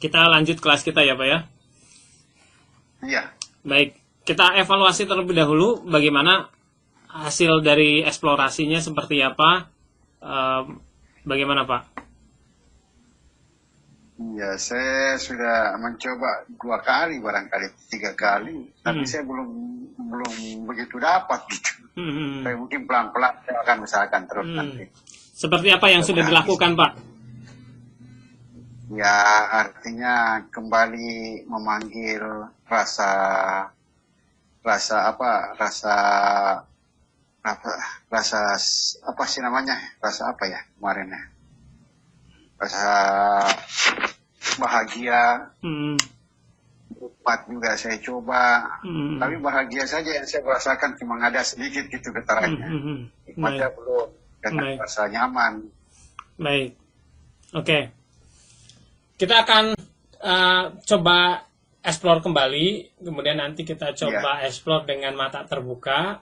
Kita lanjut kelas kita ya Pak ya. Iya. Baik, kita evaluasi terlebih dahulu bagaimana hasil dari eksplorasinya seperti apa. Bagaimana Pak? Ya, saya sudah mencoba 2 kali, barangkali 3 kali, tapi saya belum begitu dapat gitu. Saya mungkin pelan-pelan saya akan usahakan terus nanti. Seperti apa yang sudah dilakukan Pak? Ya, artinya kembali memanggil rasa apa sih namanya? Rasa apa ya kemarin ya? Rasa bahagia, nikmat juga saya coba, tapi bahagia saja yang saya rasakan cuma ada sedikit gitu getarannya. Nikmatnya belum, dengan rasa nyaman. Baik, oke. Kita akan coba explore kembali, kemudian nanti kita coba explore dengan mata terbuka.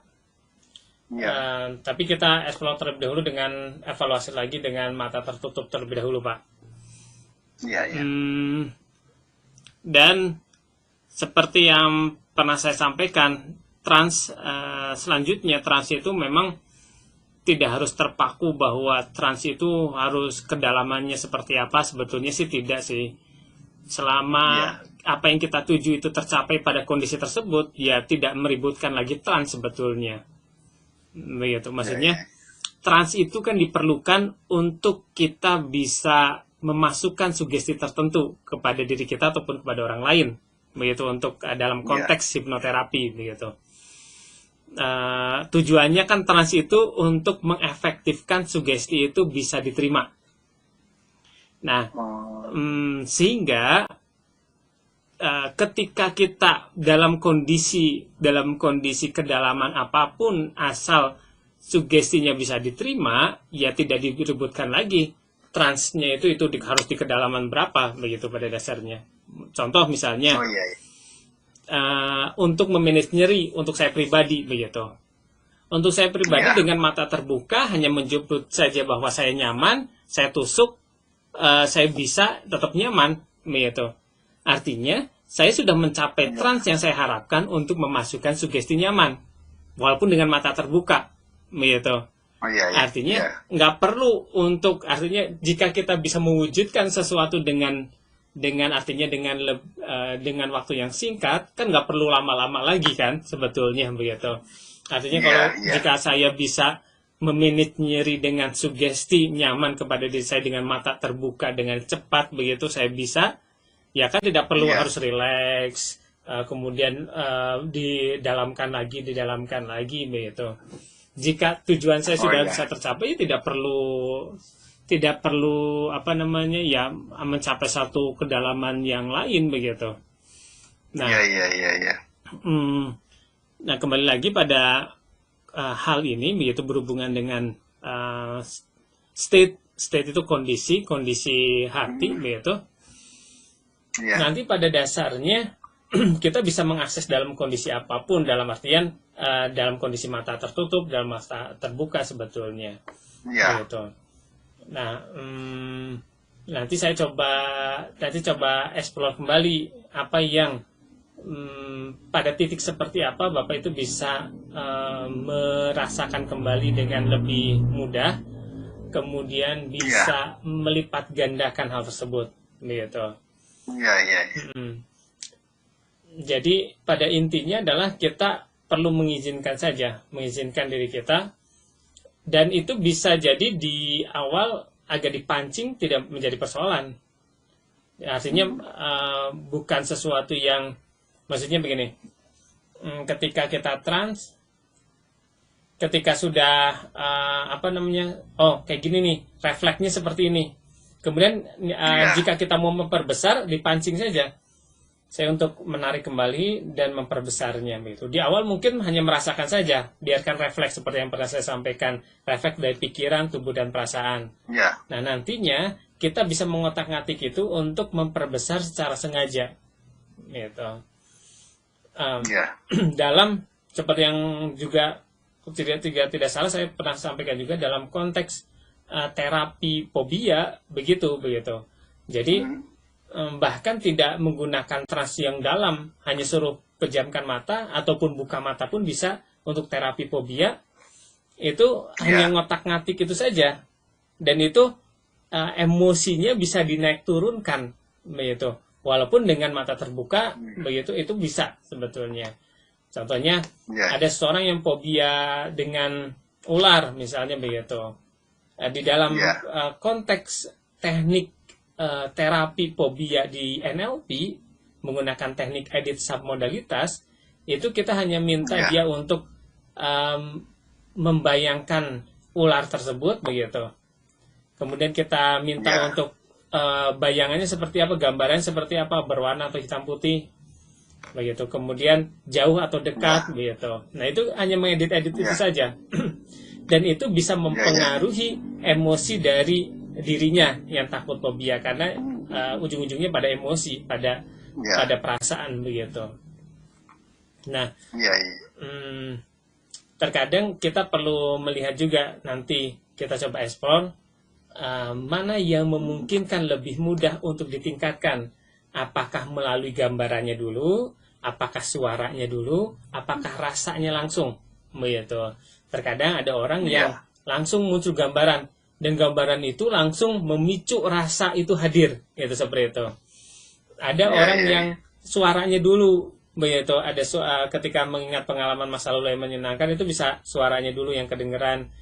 Tapi kita explore terlebih dahulu dengan evaluasi lagi dengan mata tertutup terlebih dahulu, Pak. Iya. Dan seperti yang pernah saya sampaikan, selanjutnya trans itu memang tidak harus terpaku bahwa trans itu harus kedalamannya seperti apa. Sebetulnya sih tidak sih. Selama apa yang kita tuju itu tercapai pada kondisi tersebut, ya tidak meributkan lagi trans sebetulnya. Begitu, maksudnya trans itu kan diperlukan untuk kita bisa memasukkan sugesti tertentu kepada diri kita ataupun kepada orang lain, begitu, untuk dalam konteks hipnoterapi, begitu. Tujuannya kan trans itu untuk mengefektifkan sugesti itu bisa diterima. Nah, sehingga ketika kita dalam kondisi kedalaman apapun, asal sugestinya bisa diterima, ya tidak diributkan lagi transnya itu harus di kedalaman berapa, begitu pada dasarnya. Contoh misalnya, untuk memanage nyeri untuk saya pribadi, begitu. Untuk saya pribadi dengan mata terbuka hanya menjemput saja bahwa saya nyaman, saya tusuk, saya bisa tetap nyaman, begitu. Artinya, saya sudah mencapai trans yang saya harapkan untuk memasukkan sugesti nyaman, walaupun dengan mata terbuka, begitu. Artinya, nggak perlu untuk, artinya jika kita bisa mewujudkan sesuatu dengan waktu yang singkat, kan nggak perlu lama-lama lagi kan, sebetulnya, begitu. Artinya kalau jika saya bisa memanage nyeri dengan sugesti nyaman kepada diri saya dengan mata terbuka dengan cepat, begitu saya bisa. Ya kan tidak perlu harus rileks, kemudian didalamkan lagi, begitu. Jika tujuan saya sudah bisa tercapai, tidak perlu mencapai satu kedalaman yang lain, begitu. Nah, nah kembali lagi pada hal ini, begitu, berhubungan dengan state itu kondisi hati, begitu. Nanti pada dasarnya kita bisa mengakses dalam kondisi apapun, dalam artian dalam kondisi mata tertutup, dalam mata terbuka sebetulnya, gitu. Nah, nanti saya coba explore kembali apa yang pada titik seperti apa Bapak itu bisa merasakan kembali dengan lebih mudah, kemudian bisa melipat gandakan hal tersebut, gitu. Jadi pada intinya adalah kita perlu mengizinkan diri kita, dan itu bisa jadi di awal agak dipancing tidak menjadi persoalan. Artinya bukan sesuatu yang, maksudnya begini, ketika kita trans, ketika sudah kayak gini nih, refleksnya seperti ini. Kemudian jika kita mau memperbesar, dipancing saja. Saya untuk menarik kembali dan memperbesarnya, gitu. Di awal mungkin hanya merasakan saja, biarkan refleks seperti yang pernah saya sampaikan, refleks dari pikiran, tubuh, dan perasaan. Nah, nantinya kita bisa mengotak-ngatik itu untuk memperbesar secara sengaja, gitu. Dalam seperti yang juga tidak salah saya pernah sampaikan juga dalam konteks terapi fobia, begitu. Jadi bahkan tidak menggunakan trans yang dalam, hanya suruh pejamkan mata ataupun buka mata pun bisa untuk terapi fobia. Itu hanya ngotak-ngatik itu saja, dan itu emosinya bisa dinaik turunkan begitu, walaupun dengan mata terbuka begitu, itu bisa sebetulnya. Contohnya ada seorang yang fobia dengan ular misalnya begitu, di dalam konteks teknik terapi fobia di NLP menggunakan teknik edit submodalitas, itu kita hanya minta dia untuk membayangkan ular tersebut begitu. Kemudian kita minta untuk bayangannya seperti apa, gambarannya seperti apa, berwarna atau hitam putih begitu. Kemudian jauh atau dekat begitu. Nah, itu hanya mengedit-edit itu saja. Dan itu bisa mempengaruhi emosi dari dirinya yang takut fobia, karena ujung-ujungnya pada emosi, pada perasaan begitu. Nah, terkadang kita perlu melihat juga, nanti kita coba explore mana yang memungkinkan lebih mudah untuk ditingkatkan. Apakah melalui gambarannya dulu, apakah suaranya dulu, apakah rasanya langsung begitu. Terkadang ada orang yang langsung muncul gambaran, dan gambaran itu langsung memicu rasa itu hadir, gitu, seperti itu. Ada orang yang suaranya dulu begitu, ada ketika mengingat pengalaman masa lalu yang menyenangkan, itu bisa suaranya dulu yang kedengeran,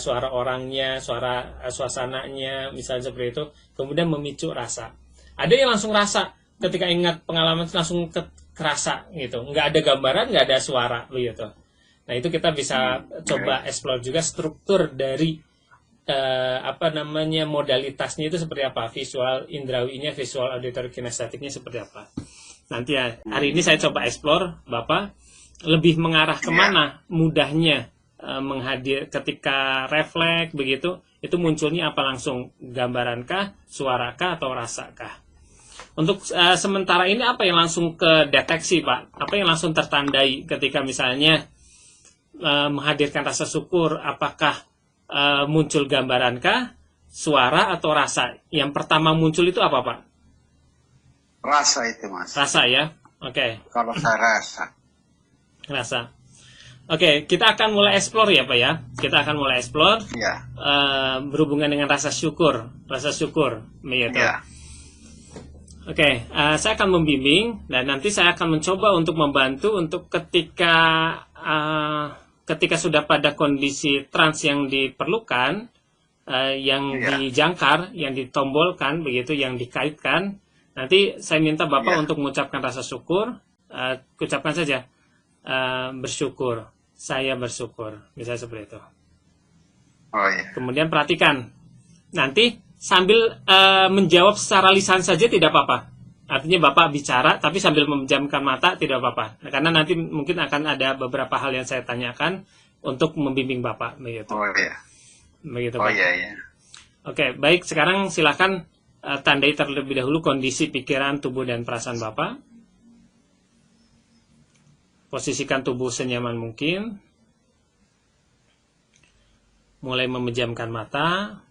suara orangnya, suara suasananya, misalnya seperti itu, kemudian memicu rasa. Ada yang langsung rasa, ketika ingat pengalaman langsung kerasa gitu, nggak ada gambaran, nggak ada suara begitu. Nah, itu kita bisa coba explore juga struktur dari modalitasnya itu seperti apa, visual indrawinya, visual auditory kinestetiknya seperti apa. Nanti hari ini saya coba explore Bapak lebih mengarah kemana mudahnya menghadir ketika refleks begitu, itu munculnya apa, langsung gambarankah, suarakah, atau rasakah. Untuk sementara ini apa yang langsung kedeteksi Pak? Apa yang langsung tertandai ketika misalnya menghadirkan rasa syukur? Apakah muncul gambarankah, suara, atau rasa? Yang pertama muncul itu apa Pak? Rasa itu Mas. Rasa ya, oke. Kalau saya rasa. Rasa. Oke, kita akan mulai explore ya Pak ya. Kita akan mulai explore berhubungan dengan rasa syukur, begitu. Oke, saya akan membimbing, dan nanti saya akan mencoba untuk membantu untuk ketika sudah pada kondisi trans yang diperlukan, yang dijangkar, yang ditombolkan begitu, yang dikaitkan. Nanti saya minta Bapak untuk mengucapkan rasa syukur, ucapkan saja bersyukur, saya bersyukur, misalnya seperti itu. Kemudian perhatikan, nanti sambil menjawab secara lisan saja tidak apa-apa. Artinya Bapak bicara tapi sambil memejamkan mata tidak apa-apa. Nah, karena nanti mungkin akan ada beberapa hal yang saya tanyakan untuk membimbing Bapak begitu. Begitu Pak. Oke, baik, sekarang silakan tandai terlebih dahulu kondisi pikiran, tubuh, dan perasaan Bapak. Posisikan tubuh senyaman mungkin. Mulai memejamkan mata.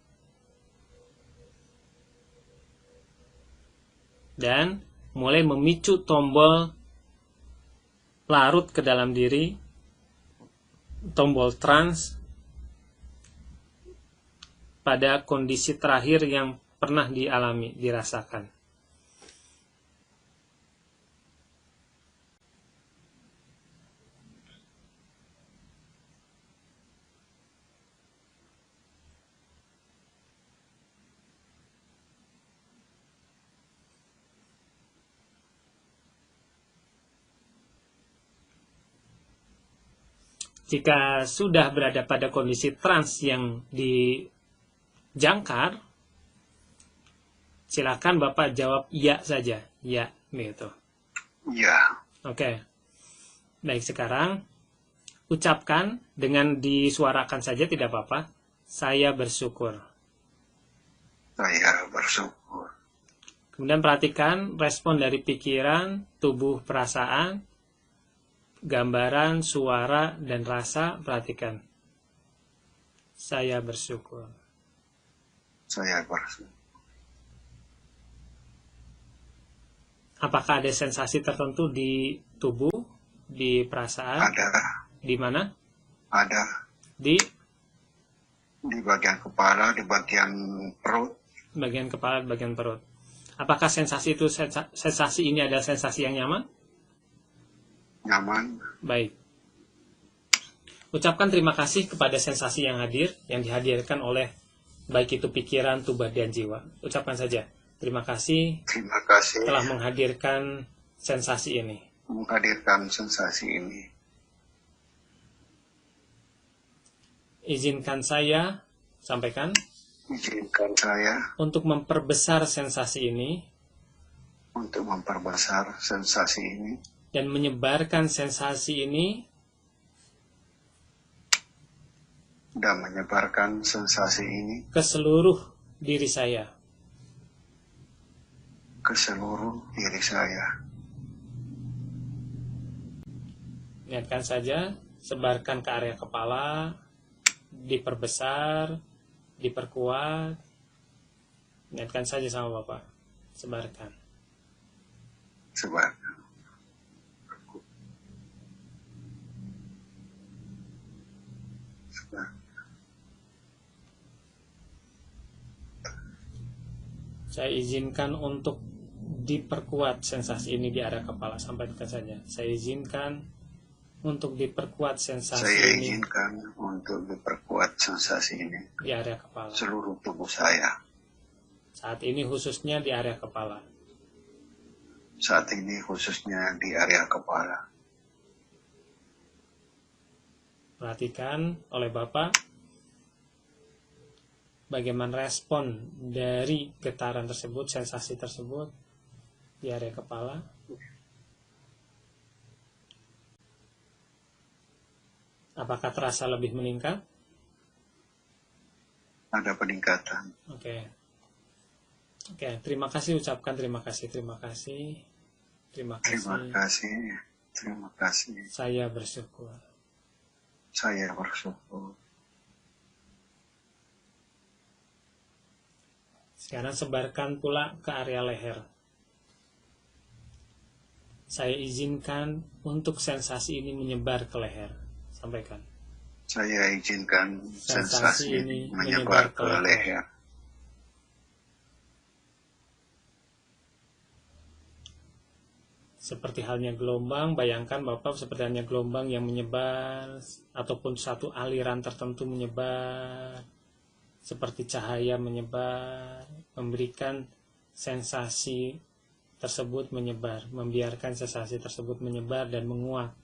Dan mulai memicu tombol larut ke dalam diri, tombol trans, pada kondisi terakhir yang pernah dialami, dirasakan. Jika sudah berada pada kondisi trans yang dijangkar, silakan Bapak jawab ya saja, ya, gitu. Ya. Oke. Baik, sekarang ucapkan dengan disuarakan saja tidak apa-apa. Saya bersyukur. Saya bersyukur. Kemudian perhatikan respon dari pikiran, tubuh, perasaan, gambaran, suara, dan rasa. Perhatikan. Saya bersyukur. Saya bersyukur. Apakah ada sensasi tertentu di tubuh, di perasaan? Ada. Di mana? Ada. Di bagian kepala, di bagian perut. Bagian kepala, bagian perut. Apakah sensasi ini adalah sensasi yang nyaman? Nyaman. Baik. Ucapkan terima kasih kepada sensasi yang hadir, yang dihadirkan oleh baik itu pikiran, tubuh, dan jiwa. Ucapkan saja. Terima kasih. Terima kasih. Telah menghadirkan sensasi ini. Menghadirkan sensasi ini. Izinkan saya, sampaikan. Izinkan saya. Untuk memperbesar sensasi ini. Untuk memperbesar sensasi ini. Dan menyebarkan sensasi ini. Dan menyebarkan sensasi ini. Ke seluruh diri saya. Ke seluruh diri saya. Niatkan saja, sebarkan ke area kepala, diperbesar, diperkuat. Niatkan saja sama Bapak, sebarkan. Sebarkan. Saya izinkan untuk diperkuat sensasi ini di area kepala. Sampaikan saja. Saya izinkan untuk diperkuat sensasi ini. Saya izinkan untuk diperkuat sensasi ini di area kepala. Seluruh tubuh saya. Saat ini khususnya di area kepala. Saat ini khususnya di area kepala. Perhatikan oleh Bapak bagaimana respon dari getaran tersebut, sensasi tersebut di area kepala. Apakah terasa lebih meningkat? Ada peningkatan. Oke, terima kasih, ucapkan terima kasih. Terima kasih. Saya bersyukur. Sekarang sebarkan pula ke area leher. Saya izinkan untuk sensasi ini menyebar ke leher. Sampaikan. Saya izinkan sensasi ini menyebar ke leher. Seperti halnya gelombang, bayangkan Bapak seperti halnya gelombang yang menyebar, ataupun satu aliran tertentu menyebar, seperti cahaya menyebar, memberikan sensasi tersebut menyebar, membiarkan sensasi tersebut menyebar dan menguat.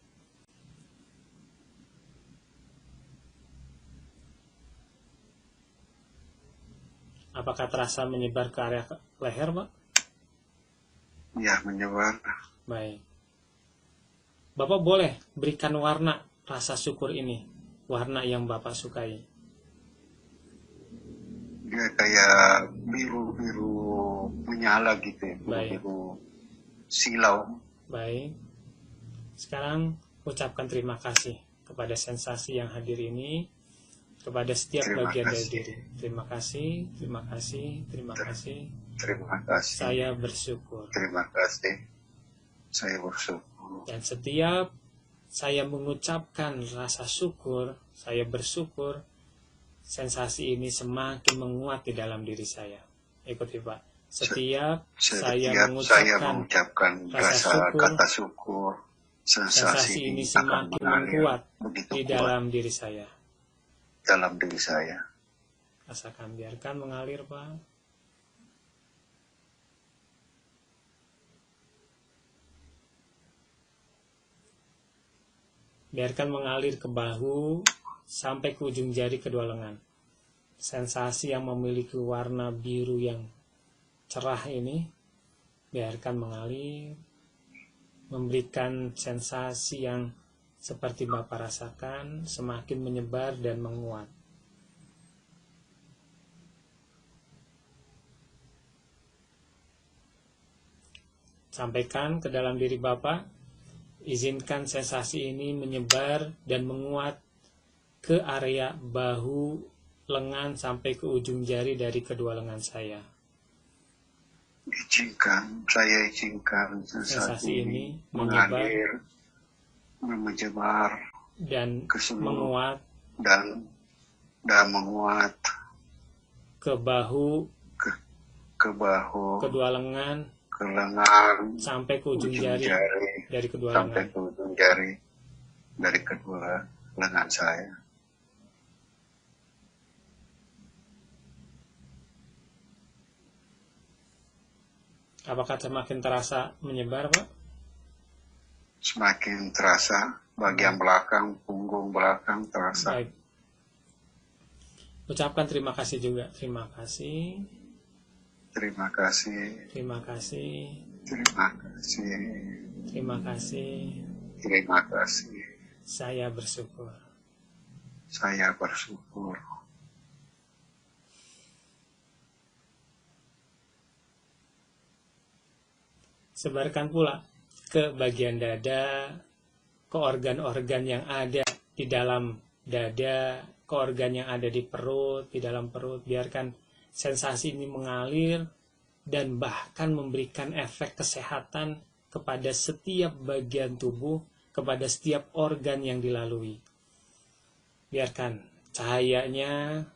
Apakah terasa menyebar ke area leher, Pak? Ya, menyebar. Baik. Bapak boleh berikan warna rasa syukur ini, warna yang Bapak sukai. Dia kayak biru-biru menyala gitu ya, biru silau. Baik. Sekarang ucapkan terima kasih kepada sensasi yang hadir ini, kepada setiap bagian dari diri. Terima kasih. Saya bersyukur. Terima kasih. Saya bersyukur. Dan setiap saya mengucapkan rasa syukur, saya bersyukur, sensasi ini semakin menguat di dalam diri saya. Ikuti Pak. Setiap saya mengucapkan kata syukur, sensasi ini semakin menguat di dalam diri saya. Rasakan, biarkan mengalir, Pak. Biarkan mengalir ke bahu sampai ke ujung jari kedua lengan. Sensasi yang memiliki warna biru yang cerah ini biarkan mengalir, memberikan sensasi yang seperti Bapak rasakan semakin menyebar dan menguat. Sampaikan ke dalam diri Bapak, izinkan sensasi ini menyebar dan menguat ke area bahu, lengan sampai ke ujung jari dari kedua lengan saya. Saya izinkan sensasi ini mengalir, menyebar dan keseluruh menguat dan menguat ke bahu, ke bahu, kedua lengan, ke lengan, sampai ke ujung jari dari kedua sampai lengan. ke ujung jari dari kedua lengan saya. Apakah semakin terasa menyebar, Pak? Semakin terasa, bagian belakang, punggung belakang terasa. Baik. Ucapkan terima kasih juga. Terima kasih. Terima kasih. Terima kasih. Terima kasih. Terima kasih. Terima kasih. Saya bersyukur. Saya bersyukur. Sebarkan pula ke bagian dada, ke organ-organ yang ada di dalam dada, ke organ yang ada di perut, di dalam perut. Biarkan sensasi ini mengalir dan bahkan memberikan efek kesehatan kepada setiap bagian tubuh, kepada setiap organ yang dilalui. Biarkan cahayanya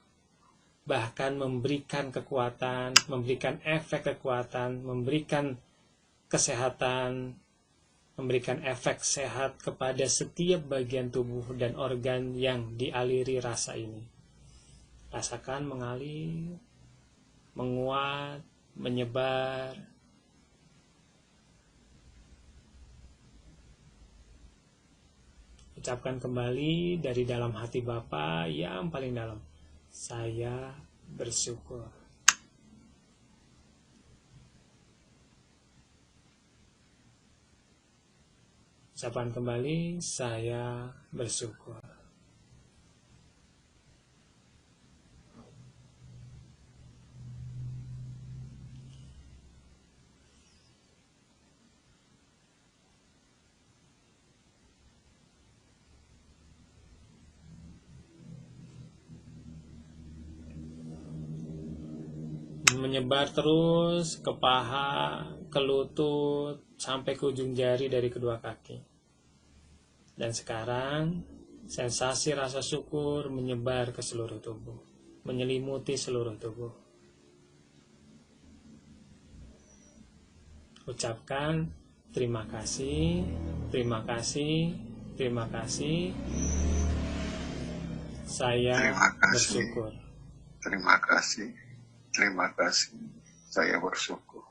bahkan memberikan kekuatan, memberikan efek kekuatan, memberikan kesehatan, memberikan efek sehat kepada setiap bagian tubuh dan organ yang dialiri rasa ini. Rasakan mengalir, menguat, menyebar. Ucapkan kembali dari dalam hati Bapa yang paling dalam. Saya bersyukur. Ucapan kembali, saya bersyukur. Menyebar terus ke paha, ke lutut, sampai ke ujung jari dari kedua kaki. Dan sekarang, sensasi rasa syukur menyebar ke seluruh tubuh, menyelimuti seluruh tubuh. Ucapkan terima kasih, terima kasih, terima kasih. Saya bersyukur. Terima kasih, terima kasih. Saya bersyukur.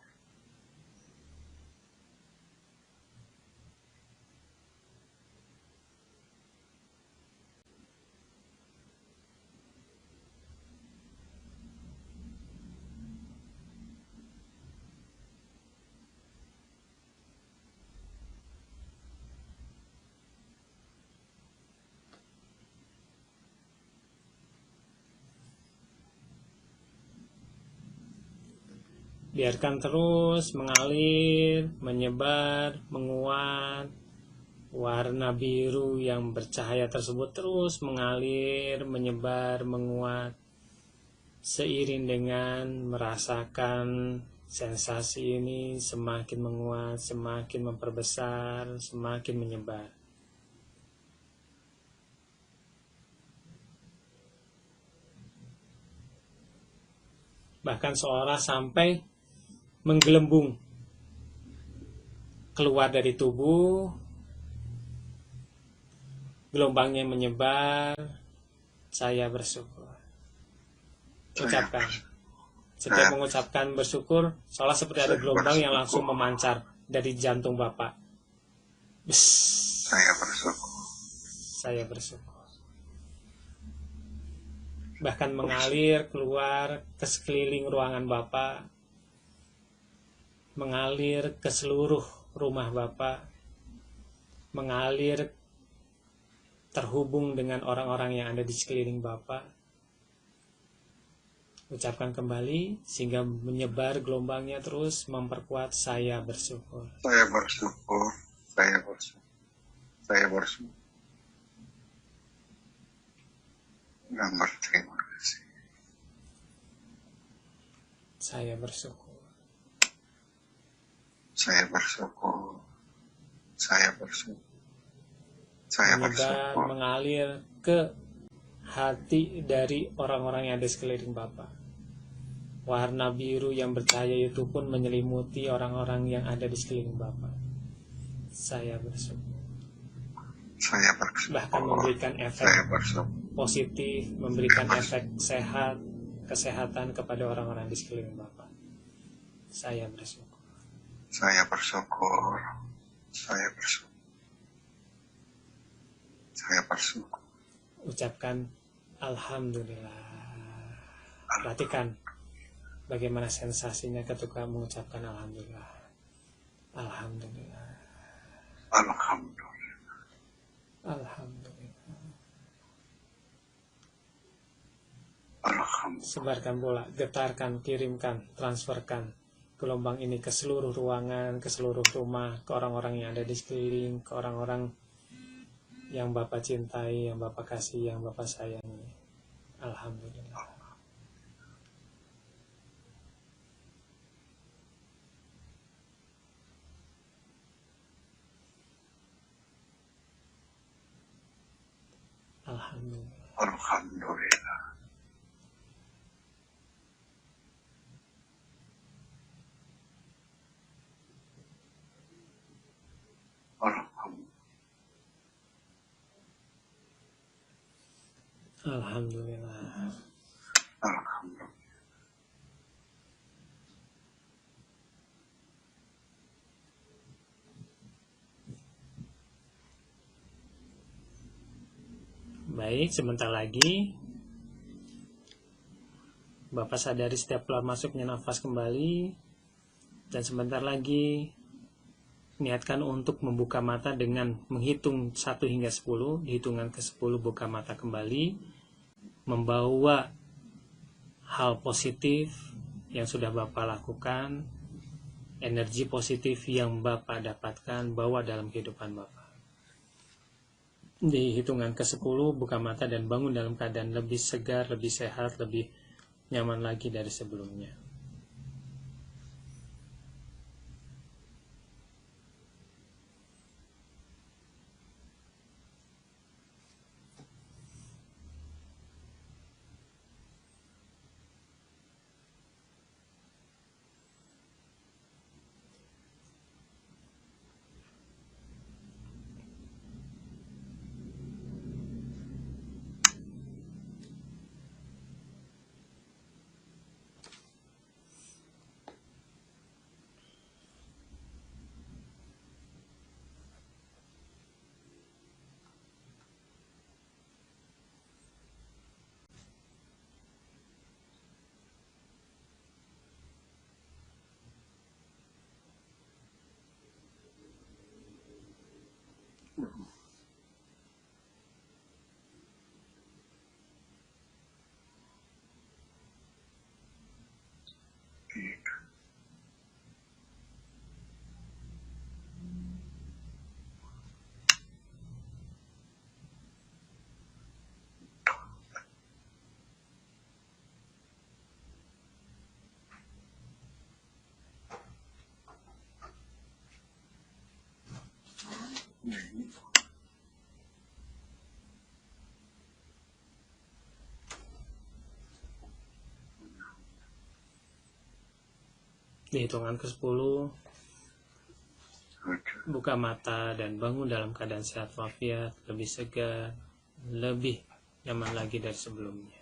Biarkan terus mengalir, menyebar, menguat. Warna biru yang bercahaya tersebut terus mengalir, menyebar, menguat. Seiring dengan merasakan sensasi ini semakin menguat, semakin memperbesar, semakin menyebar. Bahkan seolah sampai menggelembung keluar dari tubuh, gelombangnya menyebar. Saya bersyukur. Ucapkan. Setiap mengucapkan bersyukur, seolah seperti ada gelombang yang langsung memancar dari jantung Bapak. Saya bersyukur. Saya bersyukur. Bahkan mengalir keluar ke sekeliling ruangan Bapak, mengalir ke seluruh rumah Bapak, mengalir terhubung dengan orang-orang yang ada di sekeliling Bapak. Ucapkan kembali sehingga menyebar gelombangnya terus memperkuat saya bersyukur. Saya bersyukur. Saya bersyukur. Saya bersyukur. Dan berterima kasih. Saya bersyukur. Saya bersyukur. Saya bersyukur. Menyebar, mengalir ke hati dari orang-orang yang ada sekeliling Bapak. Warna biru yang bercahaya itu pun menyelimuti orang-orang yang ada di sekeliling Bapak. Saya bersyukur. Saya bersyukur. Bahkan memberikan efek positif, memberikan efek sehat, kesehatan kepada orang-orang di sekeliling Bapak. Saya bersyukur. Saya bersyukur. Saya bersyukur. Saya bersyukur. Ucapkan Alhamdulillah. Perhatikan bagaimana sensasinya ketika mengucapkan Alhamdulillah. Alhamdulillah. Alhamdulillah. Alhamdulillah. Alhamdulillah. Sebarkan bola, getarkan, kirimkan, transferkan gelombang ini ke seluruh ruangan, ke seluruh rumah, ke orang-orang yang ada di sekeliling, ke orang-orang yang Bapak cintai, yang Bapak kasih, yang Bapak sayangi. Alhamdulillah. Alhamdulillah. Alhamdulillah. Alhamdulillah. Alhamdulillah. Baik, sebentar lagi Bapak sadari setiap keluar masuknya nafas kembali. Dan sebentar lagi niatkan untuk membuka mata dengan menghitung 1 hingga 10. Di hitungan ke-10 buka mata kembali, membawa hal positif yang sudah Bapak lakukan, energi positif yang Bapak dapatkan, bawa dalam kehidupan Bapak. Di hitungan ke-10 buka mata dan bangun dalam keadaan lebih segar, lebih sehat, lebih nyaman lagi dari sebelumnya. Di hitungan ke-10 buka mata dan bangun dalam keadaan sehat walafiat, lebih segar, lebih nyaman lagi dari sebelumnya.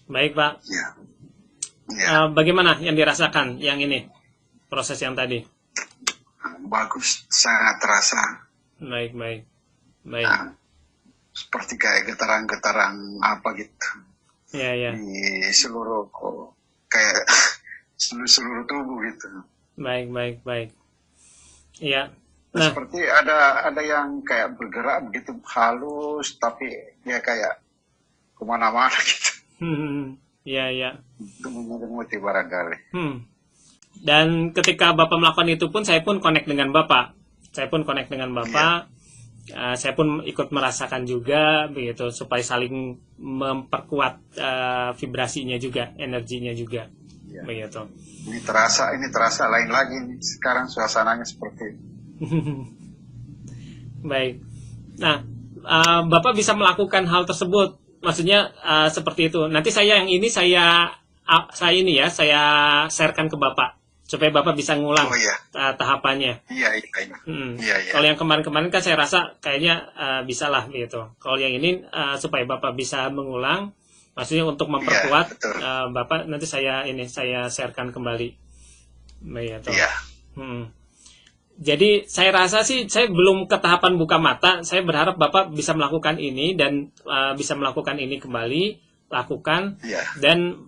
Baik Pak. Ya. Ya. Bagaimana yang dirasakan yang ini, proses yang tadi? Bagus, sangat terasa. Baik. Nah, seperti kayak getaran-getaran apa gitu. Ya. Di seluruh kayak seluruh tubuh gitu. Baik. Iya. Nah, seperti ada yang kayak bergerak begitu halus, tapi dia kayak kemana-mana gitu. ya. Gemuk-gemuti barangkali. Dan ketika Bapak melakukan itu pun, saya pun connect dengan Bapak. Saya pun ikut merasakan juga begitu, supaya saling memperkuat vibrasinya juga, energinya juga, begitu. Ini terasa lain lagi nih. Sekarang suasananya seperti ini. Baik. Nah, Bapak bisa melakukan hal tersebut, maksudnya seperti itu. Nanti saya sharekan ke Bapak supaya Bapak bisa ngulang tahapannya. Iya. Kalau yang kemarin-kemarin kan saya rasa kayaknya bisa lah gitu. Kalau yang ini supaya Bapak bisa mengulang, maksudnya untuk memperkuat, Bapak nanti saya sharekan kembali. Begitu. Iya. Jadi saya rasa sih saya belum ke tahapan buka mata. Saya berharap Bapak bisa melakukan ini dan bisa melakukan ini kembali. Lakukan dan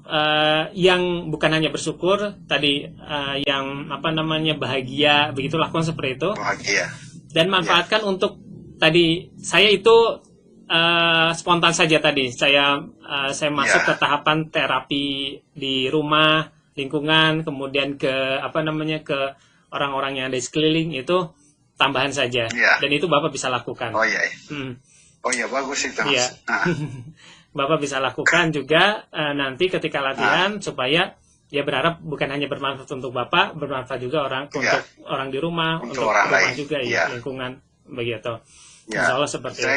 yang bukan hanya bersyukur tadi, yang bahagia begitu, lakukan seperti itu dan manfaatkan untuk tadi. Saya itu spontan saja tadi, saya masuk ke tahapan terapi di rumah, lingkungan, kemudian ke ke orang-orang yang ada di sekeliling, itu tambahan saja dan itu Bapak bisa lakukan. Bagus itu. Bapak bisa lakukan juga nanti ketika latihan, supaya ya berharap bukan hanya bermanfaat untuk Bapak, bermanfaat juga untuk orang di rumah, untuk orang rumah lain juga, lingkungan, begitu. Insya Allah seperti itu.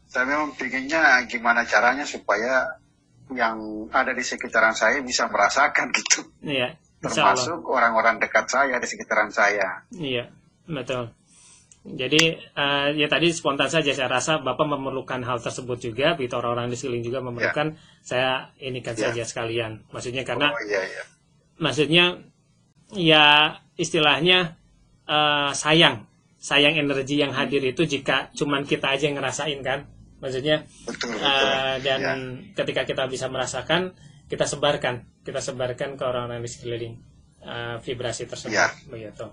Saya memang pinginnya gimana caranya supaya yang ada di sekitaran saya bisa merasakan gitu. Iya, termasuk orang-orang dekat saya di sekitaran saya. Iya, betul. Jadi ya tadi spontan saja, saya rasa Bapak memerlukan hal tersebut juga, begitu orang-orang di sekeliling juga memerlukan. Saya saja sekalian, maksudnya karena maksudnya ya istilahnya sayang energi yang hadir itu jika cuman kita aja yang ngerasain kan, maksudnya. Betul. Dan ketika kita bisa merasakan, kita sebarkan ke orang-orang di sekeliling vibrasi tersebut, begitu.